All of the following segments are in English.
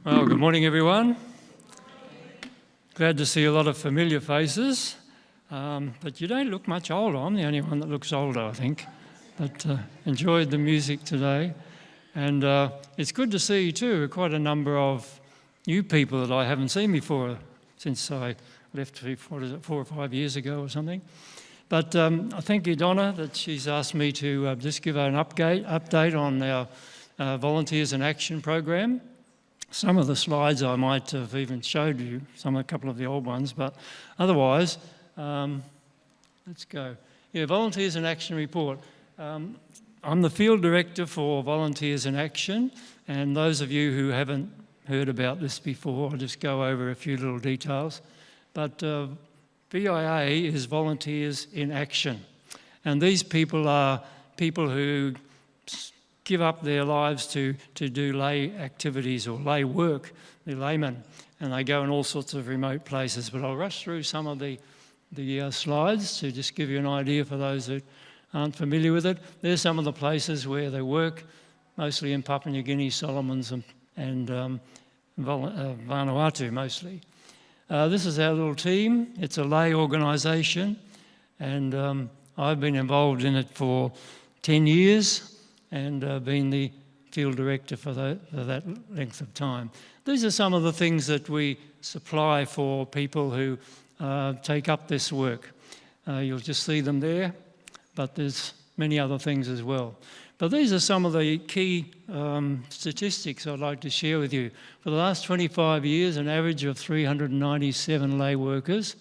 Well, good morning, everyone. Glad to see a lot of familiar faces, but you don't look much older. I'm the only one that looks older, I think. But enjoyed the music today. And it's good to see, too, quite a number of new people that I haven't seen before since I left 4 or 5 years ago or something. But I thank you, Donna, that she's asked me to just give an update on our Volunteers in Action program. Some of the slides I might have even showed you, a couple of the old ones, but otherwise, let's go. Yeah, Volunteers in Action report. I'm the field director for Volunteers in Action, and those of you who haven't heard about this before, I'll just go over a few little details. But VIA is Volunteers in Action, and these people are people who give up their lives to do lay activities or lay work. They're laymen, and they go in all sorts of remote places. But I'll rush through some of the slides to just give you an idea for those that aren't familiar with it. There's some of the places where they work, mostly in Papua New Guinea, Solomons and Vanuatu mostly. This is our little team. It's a lay organisation, and I've been involved in it for 10 years. And been the field director for that length of time. These are some of the things that we supply for people who take up this work. You'll just see them there, but there's many other things as well. But these are some of the key statistics I'd like to share with you. For the last 25 years, an average of 397 lay workers,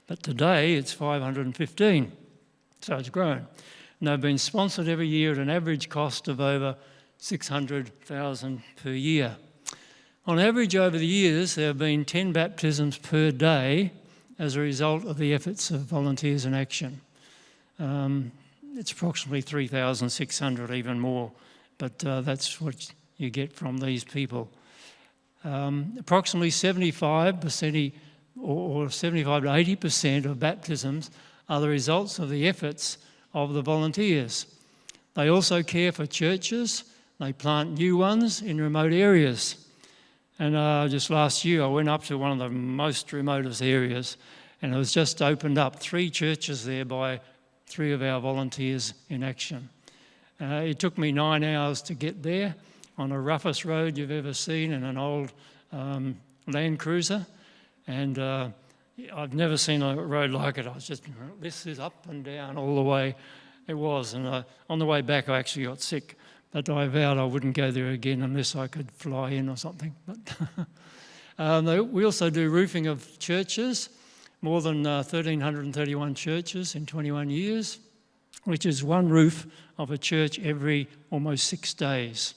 but today it's 515, so it's grown. And they've been sponsored every year at an average cost of over $600,000 per year. On average over the years, there have been 10 baptisms per day as a result of the efforts of Volunteers in Action. It's approximately 3,600, even more, but that's what you get from these people. Approximately 75% or 75 to 80% of baptisms are the results of the efforts of the volunteers. They also care for churches. They plant new ones in remote areas. And just last year I went up to one of the most remotest areas, and it was just opened up 3 churches there by 3 of our Volunteers in Action. It took me 9 hours to get there on the roughest road you've ever seen in an old Land Cruiser, and I've never seen a road like it. I was just, this is up and down all the way. It was, and on the way back I actually got sick, but I vowed I wouldn't go there again unless I could fly in or something. But we also do roofing of churches, more than 1,331 churches in 21 years, which is one roof of a church every almost 6 days.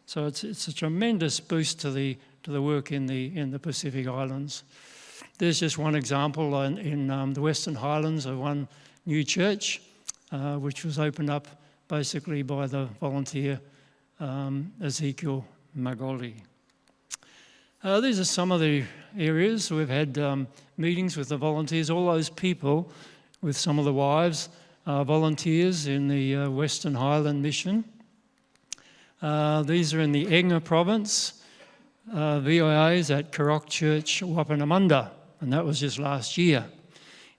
So it's a tremendous boost to the work in the Pacific Islands. There's just one example in the Western Highlands of one new church, which was opened up basically by the volunteer Ezekiel Magoli. These are some of the areas. We've had meetings with the volunteers, all those people with some of the wives, volunteers in the Western Highland Mission. These are in the Enga province. VIAs at Karok Church, Wapanamunda, and that was just last year.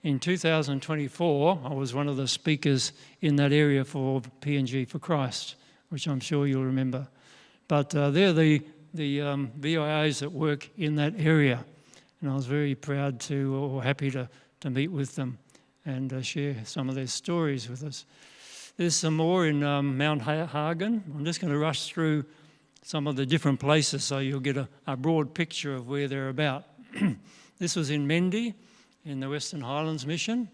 In 2024, I was one of the speakers in that area for PNG for Christ, which I'm sure you'll remember. But they're the VIAs that work in that area, and I was very proud or happy to meet with them and share some of their stories with us. There's some more in Mount Hagen. I'm just going to rush through some of the different places so you'll get a broad picture of where they're about. This was in Mendi, in the Western Highlands Mission.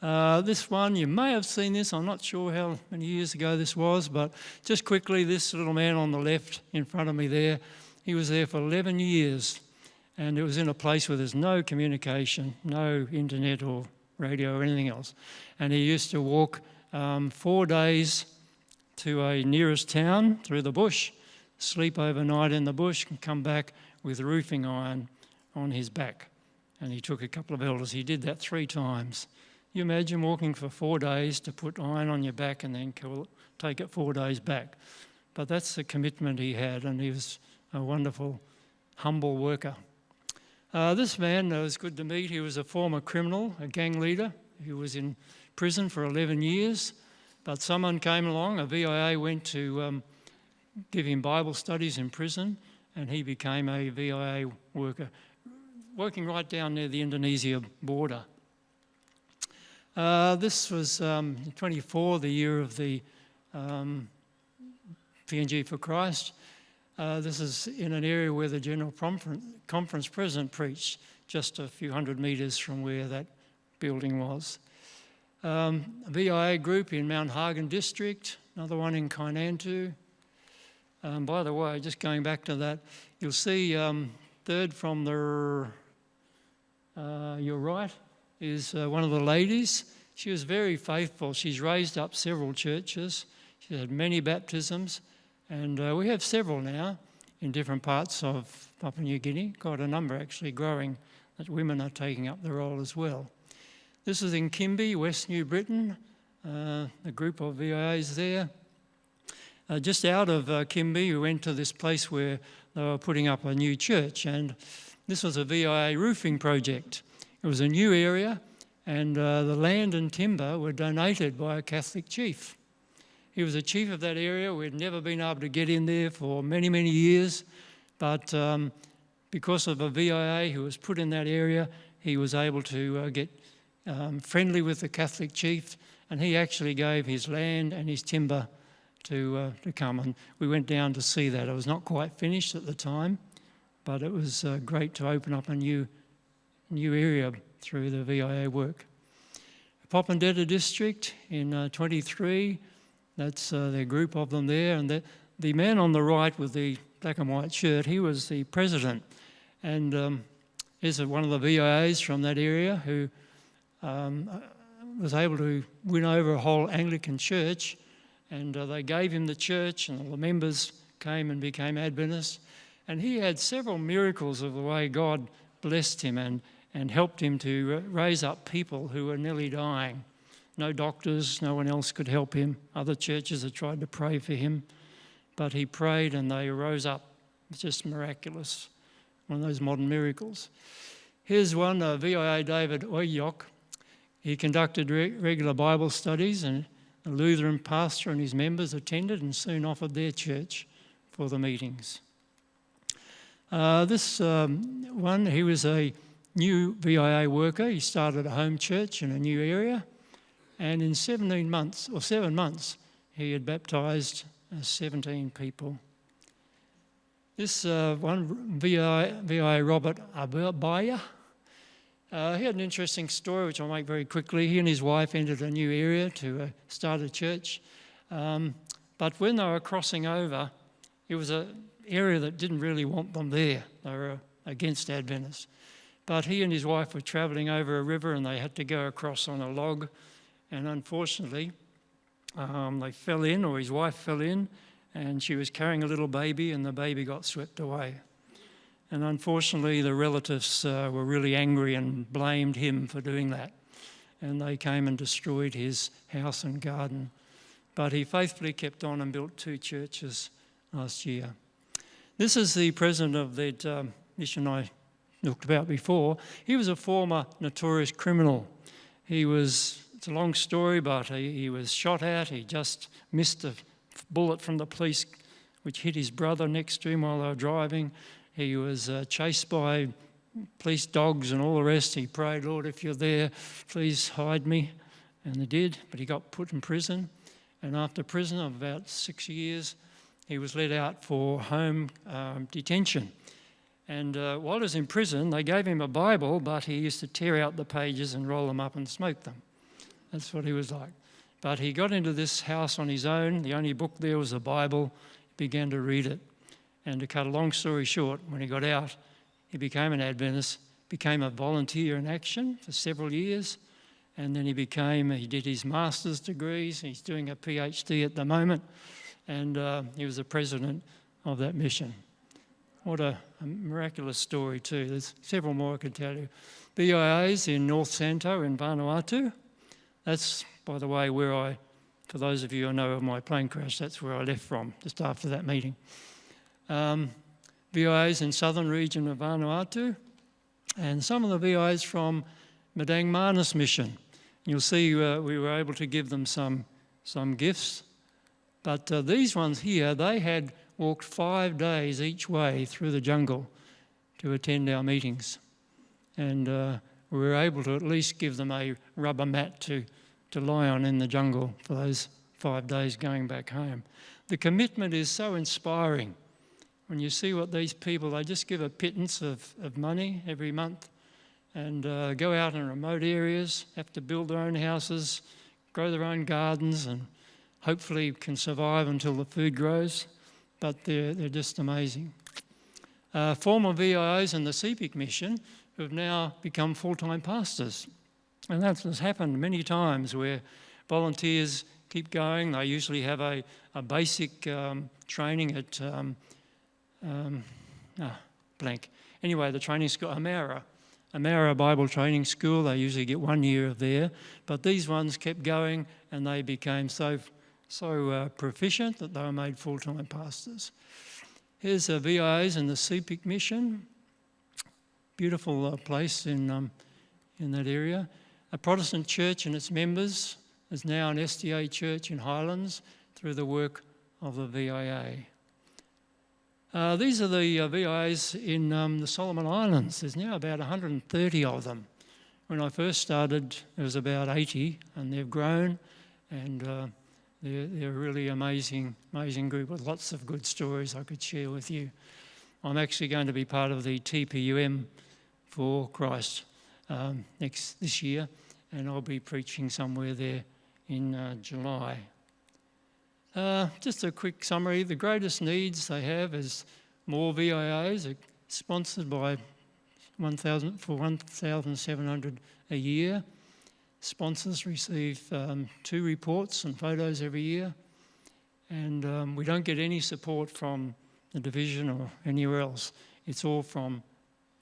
This one, you may have seen this, I'm not sure how many years ago this was, but just quickly, this little man on the left in front of me there, he was there for 11 years, and it was in a place where there's no communication, no internet or radio or anything else. And he used to walk 4 days to a nearest town through the bush, sleep overnight in the bush, and come back with roofing iron on his back. And he took a couple of elders. He did that 3 times. You imagine walking for 4 days to put iron on your back and then take it 4 days back. But that's the commitment he had, and he was a wonderful, humble worker. This man was good to meet. He was a former criminal, a gang leader. He was in prison for 11 years, but someone came along, a VIA went to give him Bible studies in prison, and he became a VIA worker, working right down near the Indonesia border. This was 24, the year of the PNG for Christ. This is in an area where the General Conference President preached, just a few hundred metres from where that building was. A VIA group in Mount Hagen District, another one in Kainantu. By the way, just going back to that, you'll see third from the your right is one of the ladies. She was very faithful. She's raised up several churches. She had many baptisms, and we have several now in different parts of Papua New Guinea. Quite a number actually growing, that women are taking up the role as well. This is in Kimby, West New Britain, a group of VIAs there. Just out of Kimby, we went to this place where they were putting up a new church, and this was a VIA roofing project. It was a new area, and the land and timber were donated by a Catholic chief. He was a chief of that area. We'd never been able to get in there for many, many years, but because of a VIA who was put in that area, he was able to get friendly with the Catholic chief, and he actually gave his land and his timber to come, and we went down to see that. It was not quite finished at the time, but it was great to open up a new area through the VIA work. Popondetta District in 23, that's their group of them there, and the man on the right with the black and white shirt, he was the president, and he's one of the VIAs from that area who was able to win over a whole Anglican church, and they gave him the church, and all the members came and became Adventists. And he had several miracles of the way God blessed him and helped him to raise up people who were nearly dying. No doctors, no one else could help him. Other churches had tried to pray for him, but he prayed and they rose up. It's just miraculous, one of those modern miracles. Here's one, VIA David Oyok. He conducted regular Bible studies, and a Lutheran pastor and his members attended and soon offered their church for the meetings. This one, he was a new VIA worker. He started a home church in a new area, and in 7 months, he had baptised 17 people. This one, VIA Robert Abaya, he had an interesting story, which I'll make very quickly. He and his wife entered a new area to start a church. But when they were crossing over, it was an area that didn't really want them there. They were against Adventists. But he and his wife were travelling over a river, and they had to go across on a log. And unfortunately, they fell in, or his wife fell in, and she was carrying a little baby, and the baby got swept away. And unfortunately, the relatives were really angry and blamed him for doing that. And they came and destroyed his house and garden. But he faithfully kept on and built 2 churches last year. This is the president of that mission I talked about before. He was a former notorious criminal. It's a long story, but he was shot at. He just missed a bullet from the police, which hit his brother next to him while they were driving. He was chased by police dogs and all the rest. He prayed, Lord, if you're there, please hide me. And they did, but he got put in prison. And after prison of about 6 years, he was let out for home detention. And while he was in prison, they gave him a Bible, but he used to tear out the pages and roll them up and smoke them. That's what he was like. But he got into this house on his own. The only book there was the Bible. He began to read it. And to cut a long story short, when he got out, he became an Adventist, became a volunteer in action for several years, and then he did his master's degrees. He's doing a PhD at the moment, and he was the president of that mission. What a miraculous story too. There's several more I could tell you. VIAs in North Santo in Vanuatu. That's, by the way, for those of you who know of my plane crash, that's where I left from, just after that meeting. VIAs in southern region of Vanuatu, and some of the VIAs from Madang Manas Mission. You'll see we were able to give them some gifts, but these ones here, they had walked 5 days each way through the jungle to attend our meetings, and we were able to at least give them a rubber mat to lie on in the jungle for those 5 days going back home. The commitment is so inspiring. When you see what these people, they just give a pittance of money every month and go out in remote areas, have to build their own houses, grow their own gardens, and hopefully can survive until the food grows. But they're just amazing. Former VIOs in the CPIC mission who have now become full-time pastors. And that has happened many times where volunteers keep going. They usually have a basic training at blank. Anyway, the training school, Amara Bible Training School, they usually get 1 year there. But these ones kept going and they became so proficient that they were made full-time pastors. Here's VIAs in the CPIC mission. Beautiful place in that area. A Protestant church and its members is now an SDA church in Highlands through the work of the VIA. These are the VIAs in the Solomon Islands. There's now about 130 of them. When I first started, there was about 80, and they've grown, and they're a really amazing group with lots of good stories I could share with you. I'm actually going to be part of the TPUM for Christ this year, and I'll be preaching somewhere there in July. Just a quick summary. The greatest needs they have is more VIAs, sponsored by 1,700 a year. Sponsors receive 2 reports and photos every year, and we don't get any support from the division or anywhere else. It's all from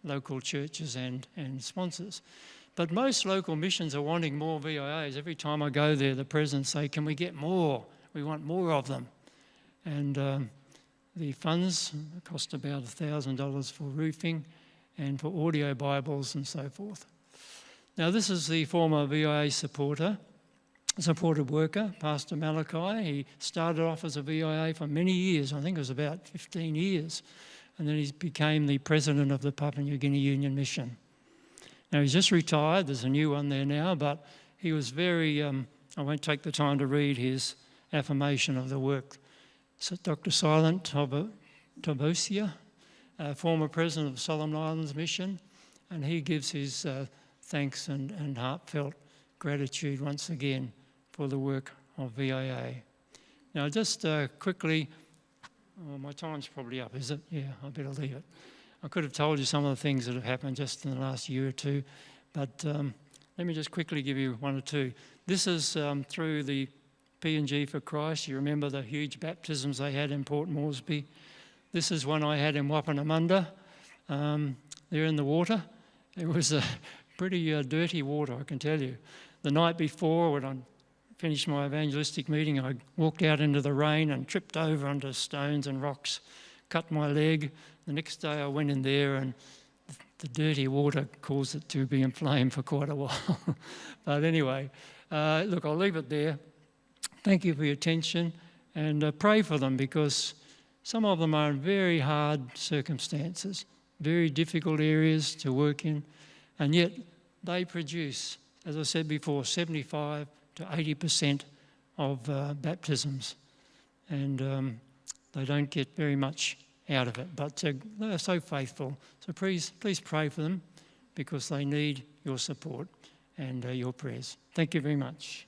local churches and sponsors. But most local missions are wanting more VIAs. Every time I go there, the presidents say, "Can we get more? We want more of them." And the funds cost about $1,000 for roofing and for audio Bibles and so forth. Now, this is the former VIA supported worker, Pastor Malachi. He started off as a VIA for many years. I think it was about 15 years. And then he became the president of the Papua New Guinea Union Mission. Now, he's just retired. There's a new one there now, but he was very, I won't take the time to read his affirmation of the work. So Dr. Silent Tobosia, former president of Solomon Islands Mission, and he gives his thanks and heartfelt gratitude once again for the work of VIA. Now, just quickly, my time's probably up, is it? Yeah, I better leave it. I could have told you some of the things that have happened just in the last year or two, but let me just quickly give you one or two. This is through the P&G for Christ. You remember the huge baptisms they had in Port Moresby. This is one I had in Wapanamunda. They're in the water. It was a pretty dirty water, I can tell you. The night before, when I finished my evangelistic meeting, I walked out into the rain and tripped over onto stones and rocks, cut my leg. The next day I went in there and the dirty water caused it to be inflamed for quite a while. But anyway, look, I'll leave it there. Thank you for your attention, and pray for them, because some of them are in very hard circumstances, very difficult areas to work in, and yet they produce, as I said before, 75 to 80% of baptisms, and they don't get very much out of it, but they're so faithful. So please pray for them, because they need your support and your prayers. Thank you very much.